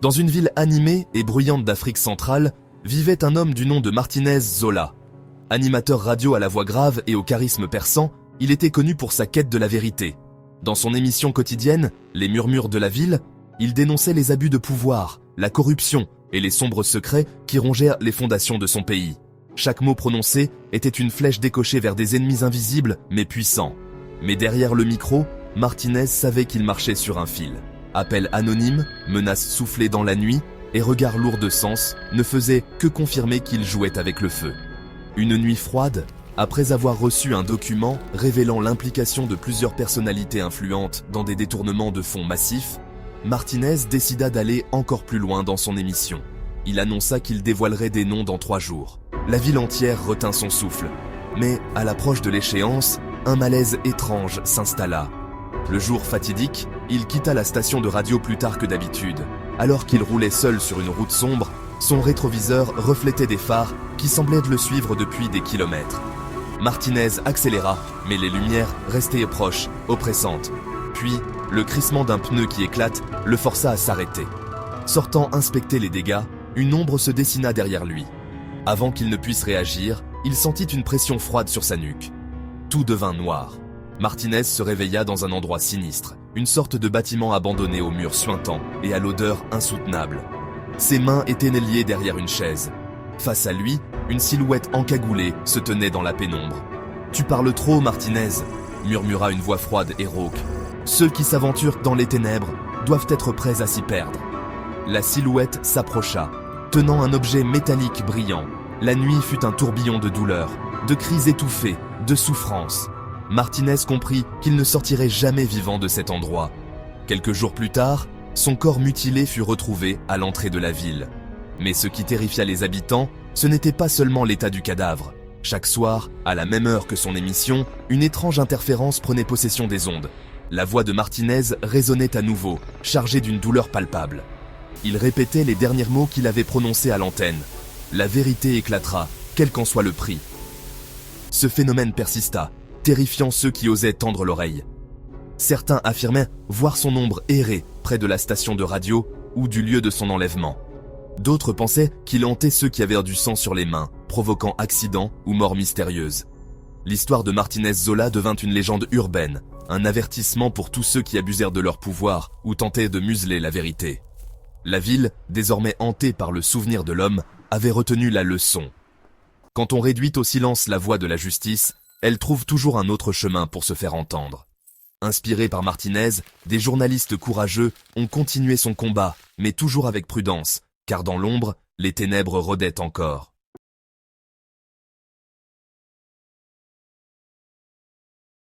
Dans une ville animée et bruyante d'Afrique centrale, vivait un homme du nom de Martinez Zola. Animateur radio à la voix grave et au charisme perçant, il était connu pour sa quête de la vérité. Dans son émission quotidienne, Les Murmures de la ville, il dénonçait les abus de pouvoir, la corruption et les sombres secrets qui rongèrent les fondations de son pays. Chaque mot prononcé était une flèche décochée vers des ennemis invisibles mais puissants. Mais derrière le micro, Martinez savait qu'il marchait sur un fil. Appels anonymes, menaces soufflées dans la nuit et regards lourds de sens ne faisaient que confirmer qu'il jouait avec le feu. Une nuit froide, après avoir reçu un document révélant l'implication de plusieurs personnalités influentes dans des détournements de fonds massifs, Martinez décida d'aller encore plus loin dans son émission. Il annonça qu'il dévoilerait des noms dans 3 jours. La ville entière retint son souffle. Mais, à l'approche de l'échéance, un malaise étrange s'installa. Le jour fatidique, il quitta la station de radio plus tard que d'habitude. Alors qu'il roulait seul sur une route sombre, son rétroviseur reflétait des phares qui semblaient le suivre depuis des kilomètres. Martinez accéléra, mais les lumières restaient proches, oppressantes. Puis, le crissement d'un pneu qui éclate le força à s'arrêter. Sortant inspecter les dégâts, une ombre se dessina derrière lui. Avant qu'il ne puisse réagir, il sentit une pression froide sur sa nuque. Tout devint noir. Martinez se réveilla dans un endroit sinistre, une sorte de bâtiment abandonné aux murs suintants et à l'odeur insoutenable. Ses mains étaient liées derrière une chaise. Face à lui, une silhouette encagoulée se tenait dans la pénombre. « Tu parles trop, Martinez !» murmura une voix froide et rauque. « Ceux qui s'aventurent dans les ténèbres doivent être prêts à s'y perdre. » La silhouette s'approcha, tenant un objet métallique brillant. La nuit fut un tourbillon de douleur, de cris étouffés, de souffrance. Martinez comprit qu'il ne sortirait jamais vivant de cet endroit. Quelques jours plus tard, son corps mutilé fut retrouvé à l'entrée de la ville. Mais ce qui terrifia les habitants, ce n'était pas seulement l'état du cadavre. Chaque soir, à la même heure que son émission, une étrange interférence prenait possession des ondes. La voix de Martinez résonnait à nouveau, chargée d'une douleur palpable. Il répétait les derniers mots qu'il avait prononcés à l'antenne. La vérité éclatera, quel qu'en soit le prix. Ce phénomène persista, terrifiant ceux qui osaient tendre l'oreille. Certains affirmaient voir son ombre errer près de la station de radio ou du lieu de son enlèvement. D'autres pensaient qu'il hantait ceux qui avaient du sang sur les mains, provoquant accidents ou morts mystérieuses. L'histoire de Martinez Zola devint une légende urbaine, un avertissement pour tous ceux qui abusèrent de leur pouvoir ou tentaient de museler la vérité. La ville, désormais hantée par le souvenir de l'homme, avait retenu la leçon. Quand on réduit au silence la voix de la justice, elle trouve toujours un autre chemin pour se faire entendre. Inspirés par Martinez, des journalistes courageux ont continué son combat, mais toujours avec prudence, car dans l'ombre, les ténèbres rôdaient encore.